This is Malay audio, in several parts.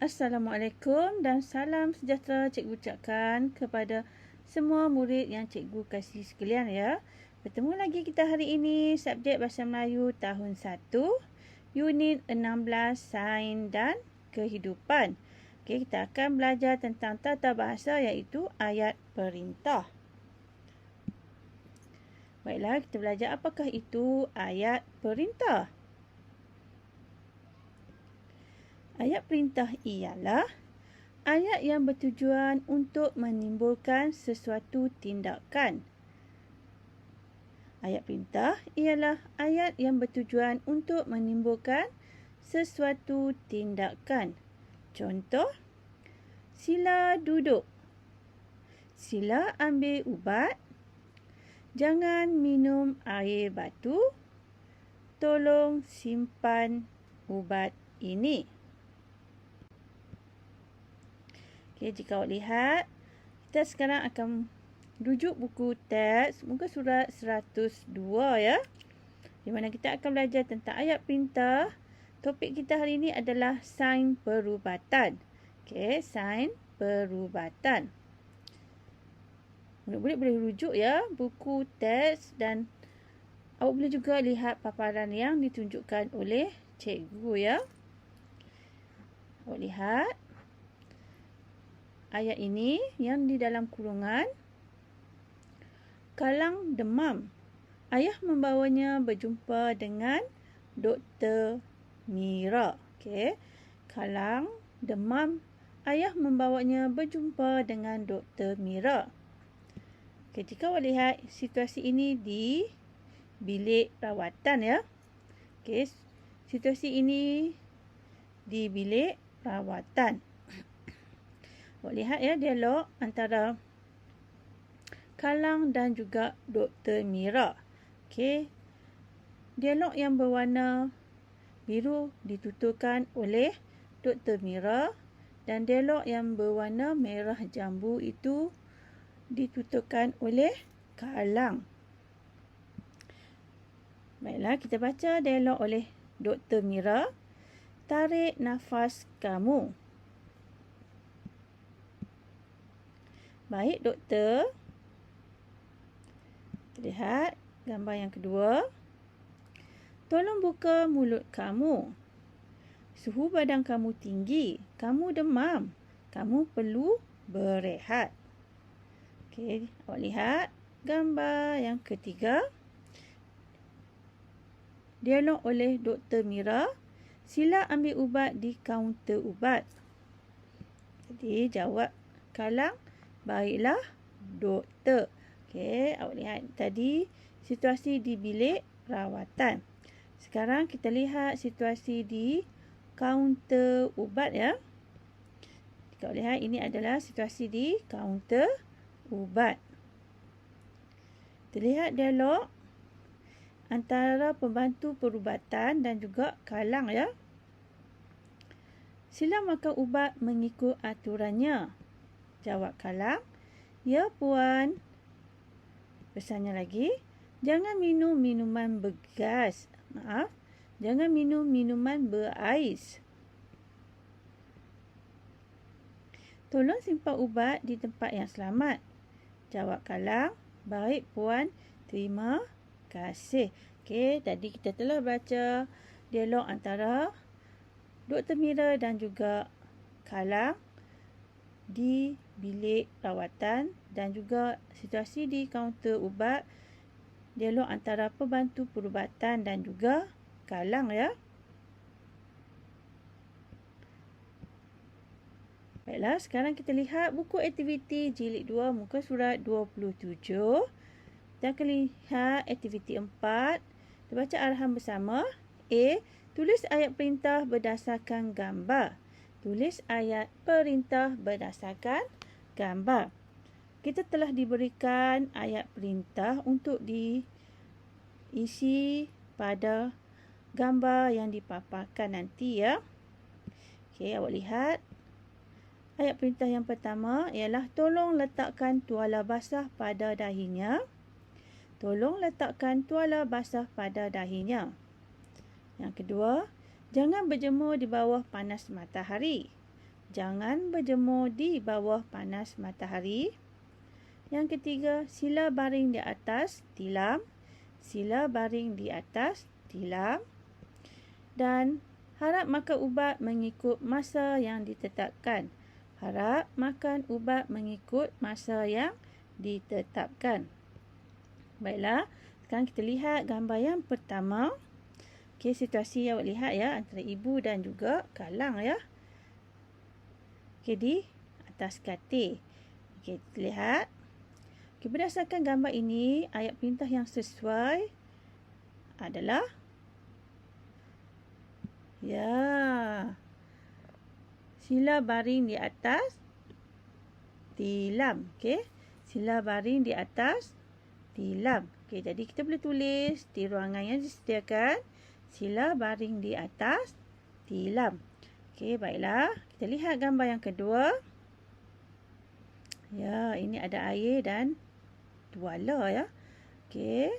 Assalamualaikum dan salam sejahtera cikgu ucapkan kepada semua murid yang cikgu kasih sekalian ya. Bertemu lagi kita hari ini subjek Bahasa Melayu tahun 1, unit 16 Sains dan Kehidupan. Okey, kita akan belajar tentang tata bahasa iaitu ayat perintah. Baiklah, kita belajar apakah itu ayat perintah. Ayat perintah ialah ayat yang bertujuan untuk menimbulkan sesuatu tindakan. Ayat perintah ialah ayat yang bertujuan untuk menimbulkan sesuatu tindakan. Contoh, sila duduk. Sila ambil ubat. Jangan minum air batu. Tolong simpan ubat ini. Okey, jika awak lihat, kita sekarang akan rujuk buku teks muka surat 102 ya. Di mana kita akan belajar tentang ayat perintah. Topik kita hari ini adalah sains perubatan. Okey, sains perubatan. Murid-murid boleh rujuk ya buku teks dan awak boleh juga lihat paparan yang ditunjukkan oleh cikgu ya. Awak lihat ayat ini yang di dalam kurungan. Kalang demam. Ayah membawanya berjumpa dengan Dr. Mira. Okey. Kalang demam. Ayah membawanya berjumpa dengan Dr. Mira. Okey, jika awak lihat situasi ini di bilik rawatan ya. Okey, situasi ini di bilik rawatan. Awak lihat ya dialog antara Kalang dan juga Dr. Mira. Okey. Dialog yang berwarna biru dituturkan oleh Dr. Mira dan dialog yang berwarna merah jambu itu dituturkan oleh Kalang. Baiklah, kita baca dialog oleh Dr. Mira. Tarik nafas kamu. Baik, doktor. Lihat gambar yang kedua. Tolong buka mulut kamu. Suhu badan kamu tinggi. Kamu demam. Kamu perlu berehat. Okey, awak lihat gambar yang ketiga. Dialog oleh Dr. Mira. Sila ambil ubat di kaunter ubat. Jadi jawab Kalang. Baiklah, doktor. Okey, awak lihat tadi situasi di bilik rawatan. Sekarang kita lihat situasi di kaunter ubat ya. Jika awak lihat ini adalah situasi di kaunter ubat. Terlihat dialog antara pembantu perubatan dan juga Kalang ya. Sila makan ubat mengikut aturannya. Jawab Kalang. Ya, puan. Pesannya lagi. Jangan minum minuman bergas. Maaf. Jangan minum minuman berais. Tolong simpan ubat di tempat yang selamat. Jawab Kalang. Baik, puan. Terima kasih. Okey, tadi kita telah baca dialog antara Dr. Mira dan juga Kalang di bilik rawatan dan juga situasi di kaunter ubat, dialog antara pembantu perubatan dan juga Kalang ya. Baiklah, sekarang kita lihat buku aktiviti jilid 2 muka surat 27. Kita akan lihat aktiviti 4. Kita baca arahan bersama. A. Tulis ayat perintah berdasarkan gambar. Tulis ayat perintah berdasarkan gambar. Kita telah diberikan ayat perintah untuk diisi pada gambar yang dipaparkan nanti ya. Okey, awak lihat. Ayat perintah yang pertama ialah tolong letakkan tuala basah pada dahinya. Tolong letakkan tuala basah pada dahinya. Yang kedua, jangan berjemur di bawah panas matahari. jangan berjemur di bawah panas matahari. Yang ketiga, sila baring di atas tilam. Sila baring di atas tilam. Dan harap makan ubat mengikut masa yang ditetapkan. Harap makan ubat mengikut masa yang ditetapkan. Baiklah, sekarang kita lihat gambar yang pertama. Okey, situasi awak lihat ya, antara ibu dan juga Galang ya. Okey, di atas katil. Okey, kita lihat. Okey, berdasarkan gambar ini, ayat perintah yang sesuai adalah sila baring di atas tilam. Okey, sila baring di atas tilam. Okey, jadi kita boleh tulis di ruangan yang disediakan, sila baring di atas tilam. Okey, baiklah. Kita lihat gambar yang kedua. Ya, ini ada air dan tuala ya. Okey,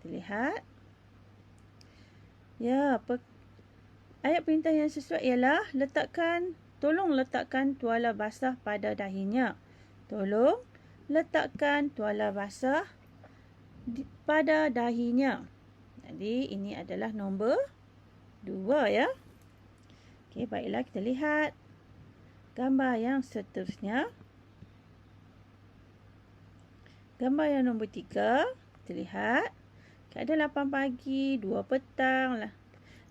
kita lihat. Ya, ayat perintah yang sesuai ialah tolong letakkan tuala basah pada dahinya. Tolong letakkan tuala basah pada dahinya. Jadi, ini adalah nombor 2 ya. Okey, baiklah kita lihat gambar yang seterusnya. Gambar yang nombor 3, kita lihat. Ada 8 pagi, 2 petang,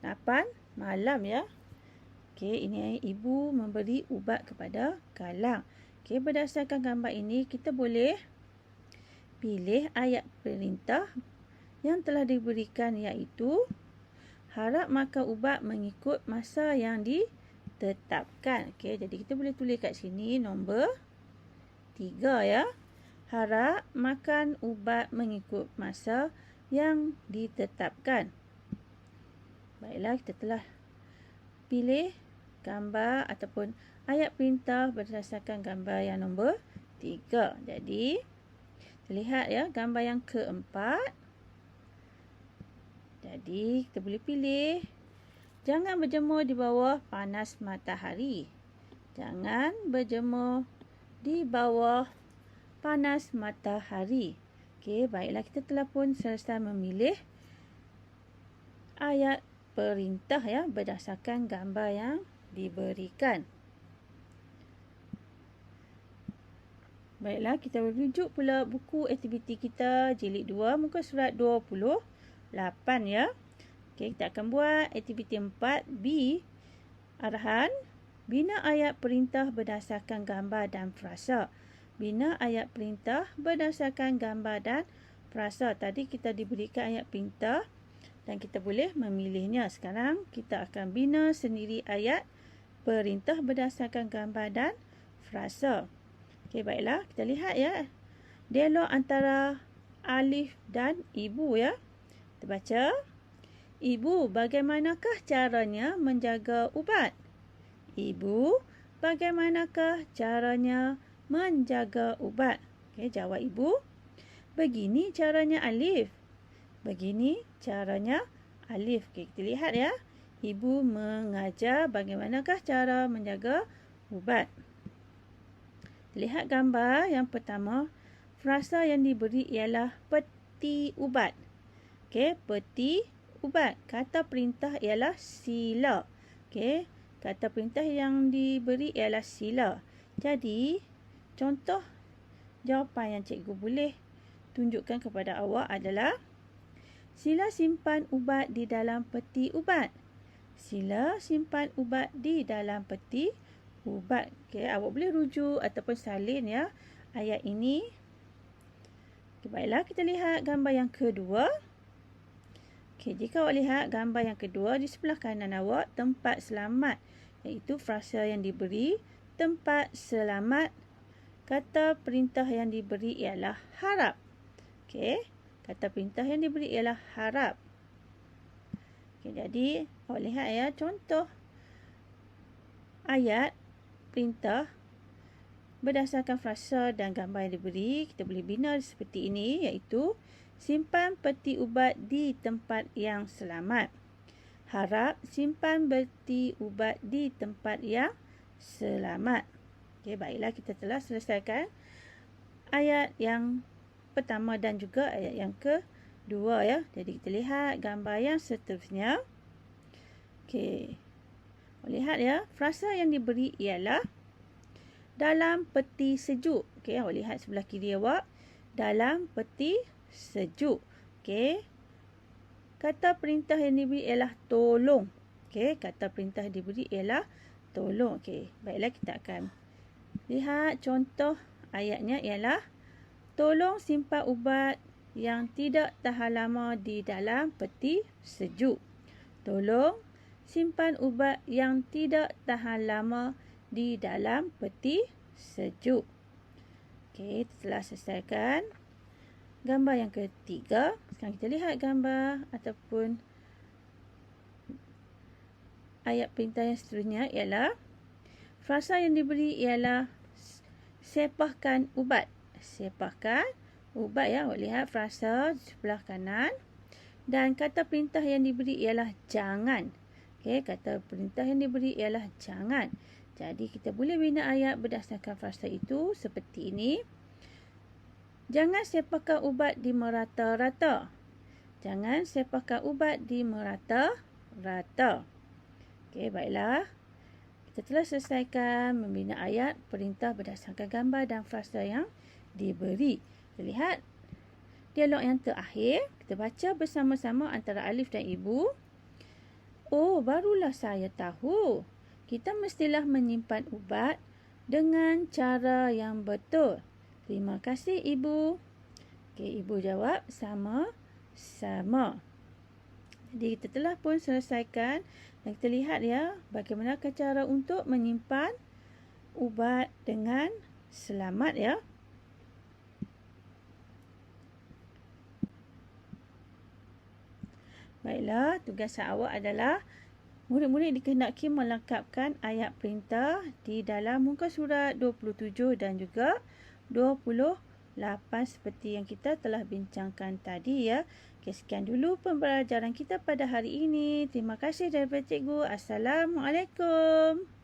8 malam ya. Okey, ini ibu memberi ubat kepada Galang. Okey, berdasarkan gambar ini, kita boleh pilih ayat perintah yang telah diberikan, iaitu harap makan ubat mengikut masa yang ditetapkan. Okey, jadi kita boleh tulis kat sini nombor 3 ya. Harap makan ubat mengikut masa yang ditetapkan. Baiklah, kita telah pilih gambar ataupun ayat perintah berdasarkan gambar yang nombor 3. Jadi, kita lihat ya gambar yang keempat. Jadi, kita boleh pilih jangan berjemur di bawah panas matahari. Jangan berjemur di bawah panas matahari. Okey, baiklah, kita telah pun selesai memilih ayat perintah ya berdasarkan gambar yang diberikan. Baiklah, kita merujuk pula buku aktiviti kita jilid 2 muka surat 28 ya. Okey, kita akan buat aktiviti 4B. Arahan, bina ayat perintah berdasarkan gambar dan frasa. Bina ayat perintah berdasarkan gambar dan frasa. Tadi kita diberikan ayat perintah dan kita boleh memilihnya. Sekarang kita akan bina sendiri ayat perintah berdasarkan gambar dan frasa. Okey, baiklah. Kita lihat ya. Dialog antara Alif dan Ibu ya. Kita baca. Ibu, bagaimanakah caranya menjaga ubat? Ibu, bagaimanakah caranya menjaga ubat? Okey, jawab Ibu. Begini caranya Alif. Begini caranya Alif. Okey, kita lihat ya. Ibu mengajar bagaimanakah cara menjaga ubat. Lihat gambar yang pertama. Frasa yang diberi ialah peti ubat. Okey, peti ubat. Kata perintah ialah sila. Okey, kata perintah yang diberi ialah sila. Jadi, contoh jawapan yang cikgu boleh tunjukkan kepada awak adalah sila simpan ubat di dalam peti ubat. Sila simpan ubat di dalam peti ubat. Okey, awak boleh rujuk ataupun salin ya ayat ini. Okay, baiklah, kita lihat gambar yang kedua. Okey, jika awak lihat gambar yang kedua, di sebelah kanan awak tempat selamat, iaitu frasa yang diberi tempat selamat. Kata perintah yang diberi ialah harap. Okey, kata perintah yang diberi ialah harap. Okey, jadi awak lihat ya contoh ayat perintah berdasarkan frasa dan gambar yang diberi. Kita boleh bina seperti ini, iaitu simpan peti ubat di tempat yang selamat. Harap simpan peti ubat di tempat yang selamat. Okey, baiklah, kita telah selesaikan ayat yang pertama dan juga ayat yang kedua ya. Jadi kita lihat gambar yang seterusnya. Okey. Lihat ya, frasa yang diberi ialah dalam peti sejuk. Okey, awak lihat sebelah kiri awak. Dalam peti sejuk. Okey. Kata perintah yang diberi ialah tolong. Okey, kata perintah yang diberi ialah tolong. Okey, baiklah, kita akan lihat contoh ayatnya ialah tolong simpan ubat yang tidak tahan lama di dalam peti sejuk. Tolong simpan ubat yang tidak tahan lama di dalam peti sejuk. Okey, telah selesaikan gambar yang ketiga. Sekarang kita lihat gambar ataupun ayat perintah yang seterusnya ialah frasa yang diberi ialah sepahkan ubat. Sepahkan ubat ya. Awak lihat frasa sebelah kanan. Dan kata perintah yang diberi ialah jangan. Okey, kata perintah yang diberi ialah jangan. Jadi kita boleh bina ayat berdasarkan frasa itu seperti ini. Jangan sepahkan ubat di merata-rata. Jangan sepahkan ubat di merata-rata. Okey, baiklah. Kita telah selesaikan membina ayat perintah berdasarkan gambar dan frasa yang diberi. Kita lihat dialog yang terakhir. Kita baca bersama-sama antara Alif dan Ibu. Oh, barulah saya tahu. Kita mestilah menyimpan ubat dengan cara yang betul. Terima kasih, Ibu. Okey, Ibu jawab sama-sama. Jadi kita telah pun selesaikan. Dan kita lihat ya, bagaimana cara untuk menyimpan ubat dengan selamat ya. Baiklah, tugas awak adalah murid-murid dikehendaki melengkapkan ayat perintah di dalam muka surat 27 dan juga 28 seperti yang kita telah bincangkan tadi ya. Okay, sekian dulu pembelajaran kita pada hari ini. Terima kasih daripada cikgu. Assalamualaikum.